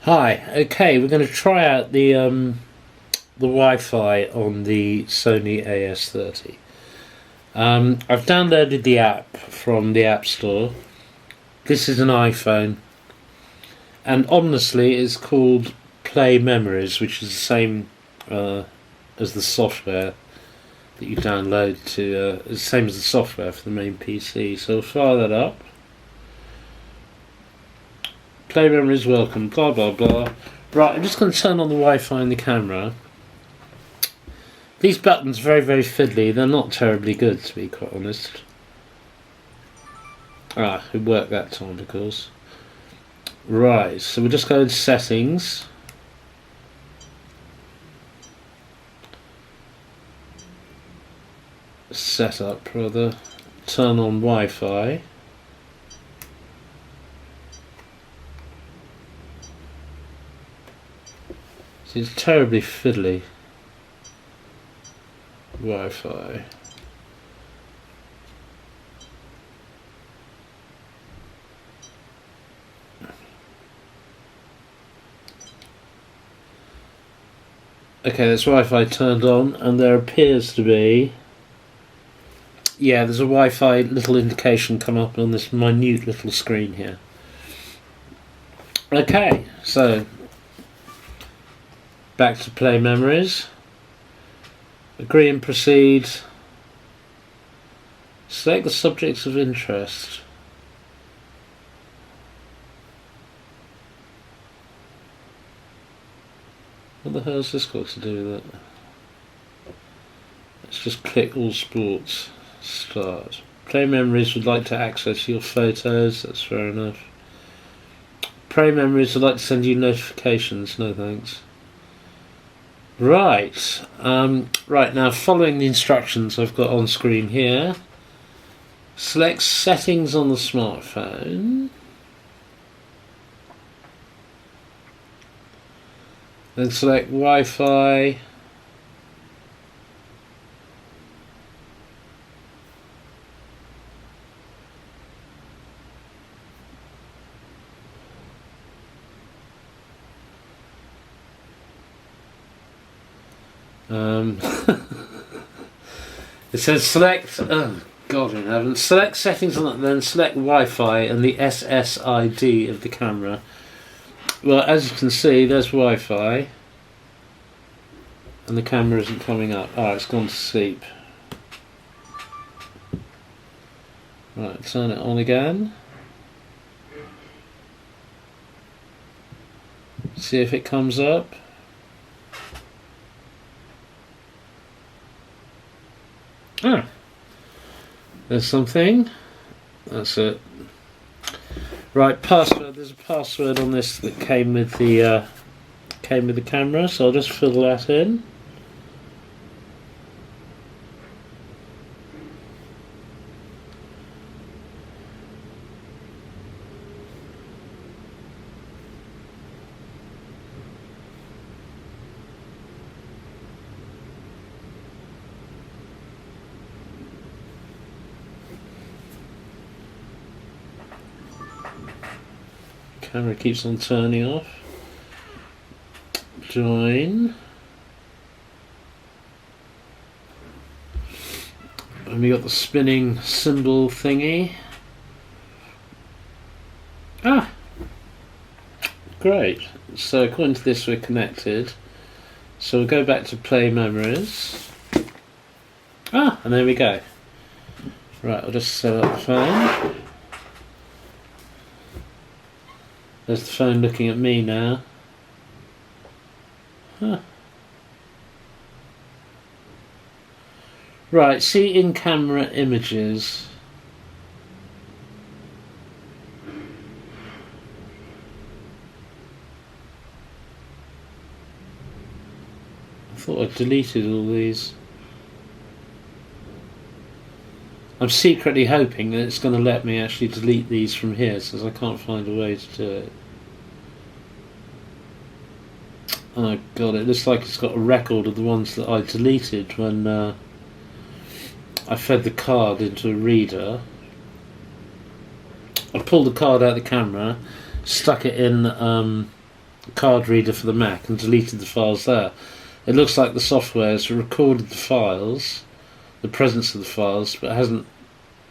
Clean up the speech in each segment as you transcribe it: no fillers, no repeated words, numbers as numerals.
Hi. Okay, we're going to try out the Wi-Fi on the Sony AS30. I've downloaded the app from the App Store. This is an iPhone, and honestly, it's called Play Memories, which is the same as the software that you download to. It's the same as the software for the main PC. So I'll fire that up. Play Memories welcome, blah blah blah. Right, I'm just going to turn on the Wi-Fi in the camera. These buttons are very fiddly. They're not terribly good, to be quite honest. It worked that time, of course. Right, so we'll just go into settings. Setup, rather. Turn on Wi-Fi. It's terribly fiddly. Wi-Fi. Okay, that's Wi-Fi turned on, and there appears to be... Yeah, there's a Wi-Fi little indication come up on this minute little screen here. Okay, so... Back to Play Memories. Agree and proceed. Select the subjects of interest. What the hell has this got to do with it? Let's just click all sports. Start. Play Memories would like to access your photos. That's fair enough. Play Memories would like to send you notifications. No thanks. Right, right now following the instructions I've got on screen here, select settings on the smartphone, then select Wi-Fi, it says select, oh god in heaven, select settings on that, then select Wi-Fi and the SSID of the camera. Well, as you can see, there's Wi-Fi and the camera isn't coming up. It's gone to sleep. Right, turn it on again. See if it comes up. There's something. That's it. Right, password. There's a password on this that came with the camera, so I'll just fill that in. Camera keeps on turning off. Join. And we got the spinning symbol thingy. Great. So according to this we're connected. So we'll go back to Play Memories. And there we go. Right, I'll just set up the phone. There's the phone looking at me now. Right, see in-camera images. I thought I'd deleted all these. I'm secretly hoping that it's going to let me actually delete these from here, since I can't find a way to do it. Oh god, it looks like it's got a record of the ones that I deleted when I fed the card into a reader. I pulled the card out of the camera, stuck it in card reader for the Mac and deleted the files there. It looks like the software has recorded the files, the presence of the files, but hasn't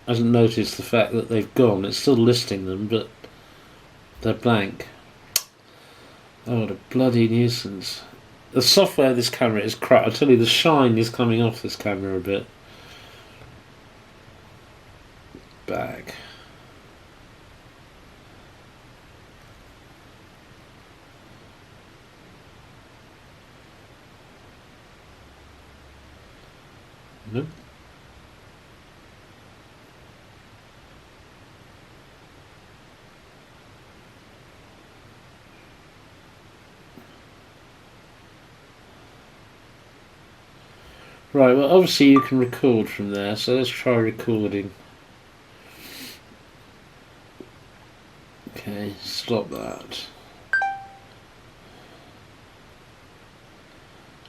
noticed the fact that they've gone. It's still listing them, but they're blank. Oh, what a bloody nuisance. The software of this camera is crap. I tell you, the shine is coming off this camera a bit. Back. Nope. Right, well obviously you can record from there, so let's try recording. Okay, stop that.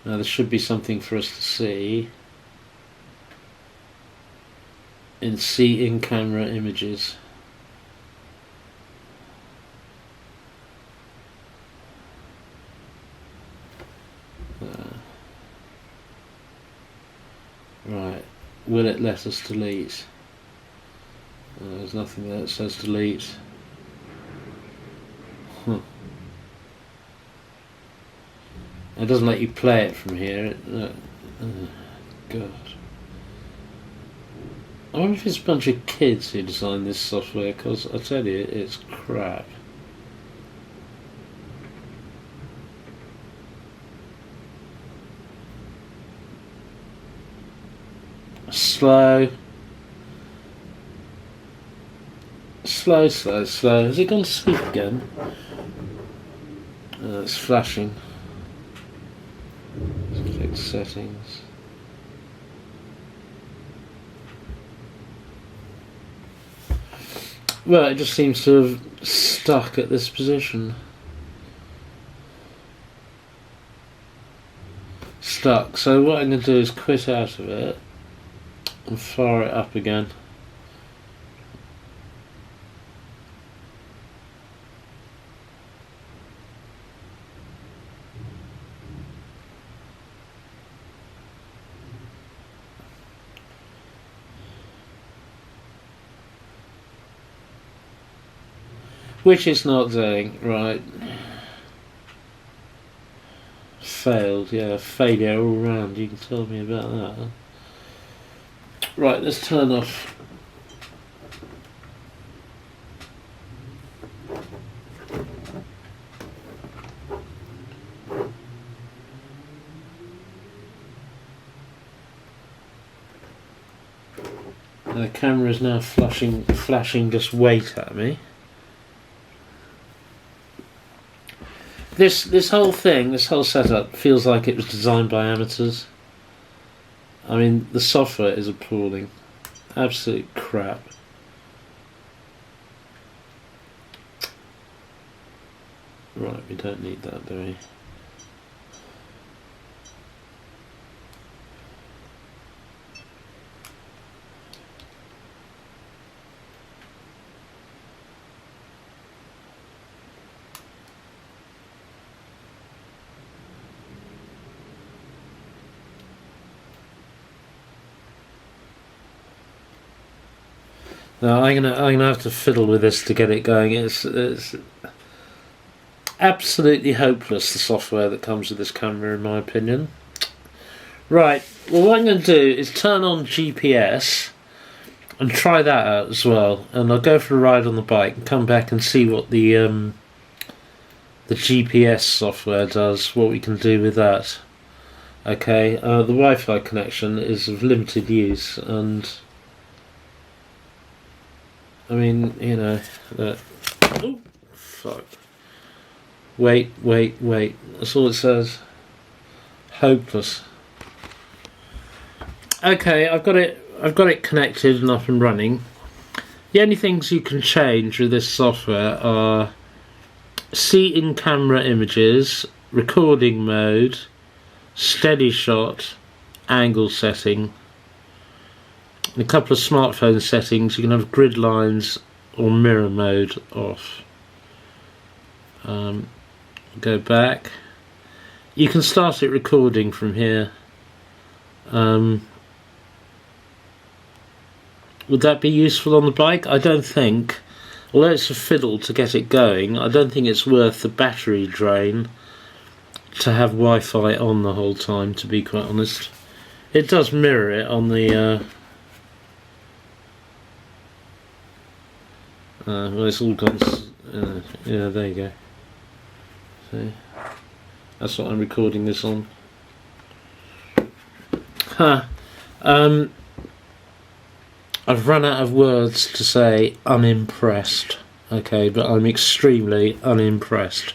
Now there should be something for us to see. See in camera images. Right, will it let us delete? There's nothing there that says delete. It doesn't let you play it from here. God. I wonder if it's a bunch of kids who designed this software, because I tell you, it's crap. Slow. Slow. Has it gone to sleep again? It's flashing. Let's fix settings. Well, it just seems to have stuck at this position. Stuck. So what I'm going to do is quit out of it and fire it up again. Which it's not doing, right. Failed, yeah, failure all round, you can tell me about that. Huh? Right, let's turn off. And the camera is now flashing just wait at me. This whole thing, this whole setup feels like it was designed by amateurs. I mean, the software is appalling. Absolute crap. Right, we don't need that, do we? No, I'm gonna have to fiddle with this to get it going. It's absolutely hopeless, the software that comes with this camera, in my opinion. Right, well what I'm going to do is turn on GPS and try that out as well, and I'll go for a ride on the bike and come back and see what the GPS software does, what we can do with that. Okay, the Wi-Fi connection is of limited use, and I mean, you know, oh, fuck. Wait. That's all it says. Hopeless. Okay, I've got it connected and up and running. The only things you can change with this software are see in camera images, recording mode, steady shot, angle setting. In a couple of smartphone settings you can have grid lines or mirror mode off. Go back. You can start it recording from here. Would that be useful on the bike? I don't think. Although it's a fiddle to get it going, I don't think it's worth the battery drain to have Wi-Fi on the whole time, to be quite honest. It does mirror it on the well, it's all gone. Yeah, there you go. See, that's what I'm recording this on. Huh. I've run out of words to say unimpressed. Okay, but I'm extremely unimpressed.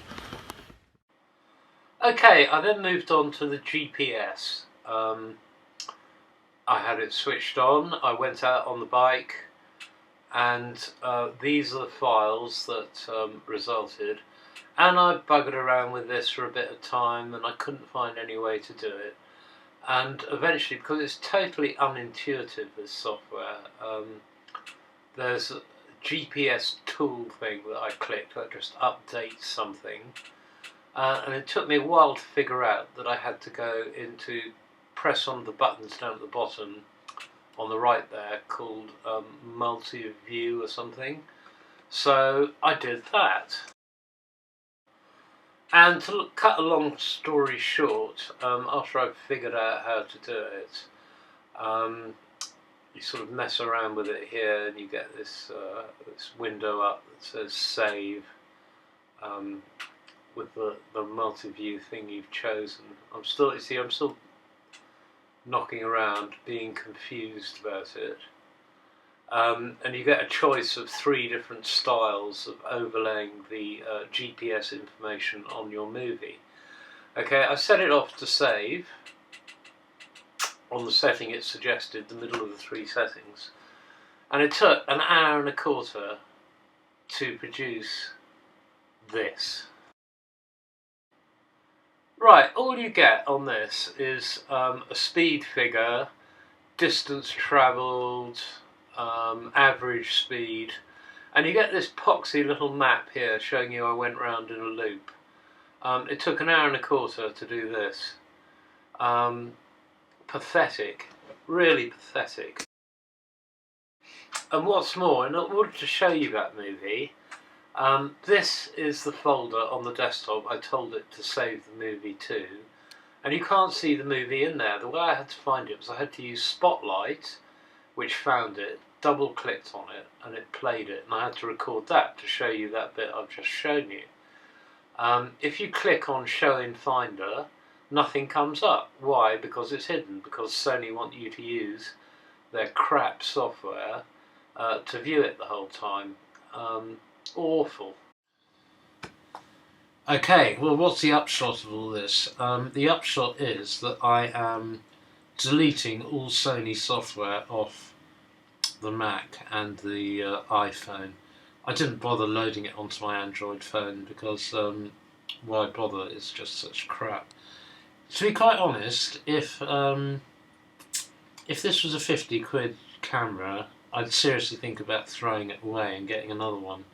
Okay, I then moved on to the GPS. I had it switched on, I went out on the bike, and these are the files that resulted. And I buggered around with this for a bit of time and I couldn't find any way to do it. And eventually, because it's totally unintuitive, this software, there's a GPS tool thing that I clicked that just updates something. And it took me a while to figure out that I had to go into, press on the buttons down at the bottom on the right there called multi-view or something. So I did that. And to cut a long story short, after I figured out how to do it, you sort of mess around with it here and you get this this window up that says save with the multi-view thing you've chosen. I'm still knocking around, being confused about it. And you get a choice of 3 different styles of overlaying the GPS information on your movie. Okay, I set it off to save on the setting it suggested, the middle of the 3 settings, and it took an hour and a quarter to produce this. Right, all you get on this is a speed figure, distance travelled, average speed, and you get this poxy little map here showing you I went round in a loop. It took an hour and a quarter to do this. Pathetic, really pathetic. And what's more, in order to show you that movie, this is the folder on the desktop I told it to save the movie to, and you can't see the movie in there. The way I had to find it was I had to use Spotlight, which found it, double clicked on it, and it played it, and I had to record that to show you that bit I've just shown you. If you click on Show in Finder, nothing comes up. Why? Because it's hidden, because Sony want you to use their crap software to view it the whole time. Awful. Okay, well, what's the upshot of all this? The upshot is that I am deleting all Sony software off the Mac and the iPhone. I didn't bother loading it onto my Android phone because why bother? It's just such crap. To be quite honest, if this was a 50 quid camera, I'd seriously think about throwing it away and getting another one.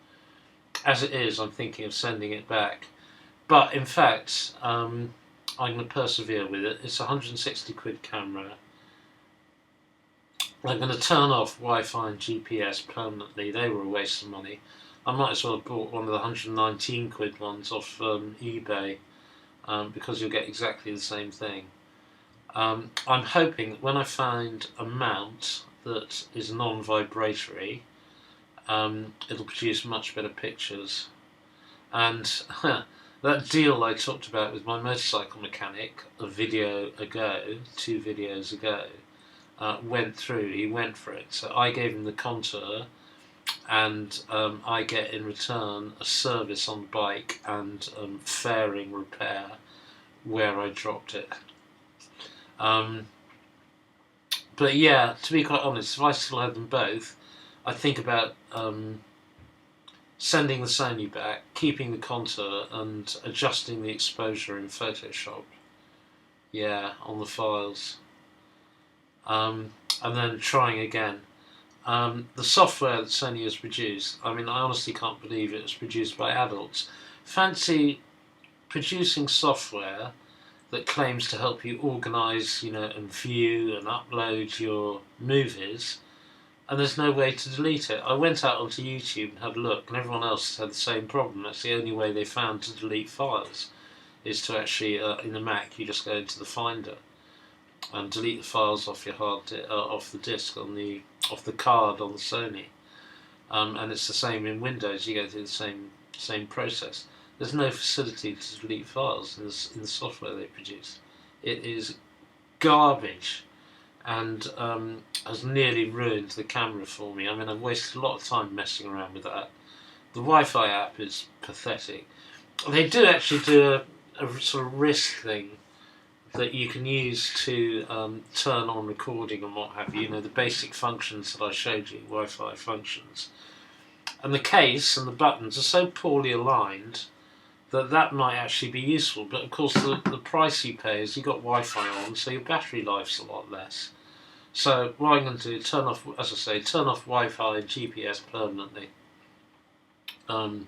As it is, I'm thinking of sending it back. But in fact, I'm going to persevere with it. It's a 160 quid camera. I'm going to turn off Wi-Fi and GPS permanently. They were a waste of money. I might as well have bought one of the 119 quid ones off eBay, because you'll get exactly the same thing. I'm hoping that when I find a mount that is non-vibratory, it'll produce much better pictures. And that deal I talked about with my motorcycle mechanic a video ago, 2 videos ago, went through. He went for it. So I gave him the contour, and I get in return a service on the bike and fairing repair where I dropped it. But yeah, to be quite honest, if I still had them both, I'd think about sending the Sony back, keeping the contour and adjusting the exposure in Photoshop. Yeah, on the files. And then trying again. The software that Sony has produced, I mean, I honestly can't believe it was produced by adults. Fancy producing software that claims to help you organise, and view and upload your movies, and there's no way to delete it. I went out onto YouTube and had a look, and everyone else had the same problem. That's the only way they found to delete files, is to actually, in the Mac, you just go into the Finder and delete the files off your off the disk off the card on the Sony. And it's the same in Windows. You go through the same process. There's no facility to delete files in the software they produce. It is garbage, and has nearly ruined the camera for me. I mean, I've wasted a lot of time messing around with that. The Wi-Fi app is pathetic. They do actually do a sort of risk thing that you can use to turn on recording and what have you. The basic functions that I showed you, Wi-Fi functions. And the case and the buttons are so poorly aligned that might actually be useful. But of course the price you pay is you've got Wi-Fi on, so your battery life's a lot less. So what I'm going to do, turn off Wi-Fi and GPS permanently, and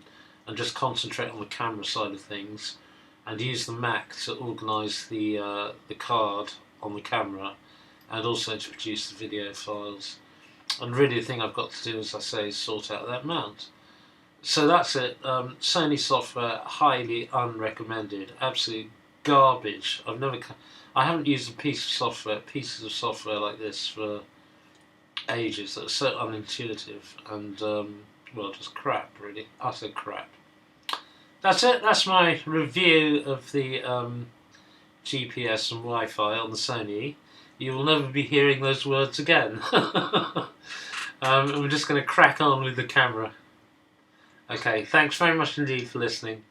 just concentrate on the camera side of things, and use the Mac to organise the card on the camera, and also to produce the video files. And really the thing I've got to do, as I say, is sort out that mount. So that's it. Sony software, highly unrecommended. Absolute garbage. I haven't used pieces of software like this for ages that are so unintuitive and, just crap, really. Utter crap. That's it. That's my review of the GPS and Wi-Fi on the Sony. You will never be hearing those words again. I'm just going to crack on with the camera. Okay, thanks very much indeed for listening.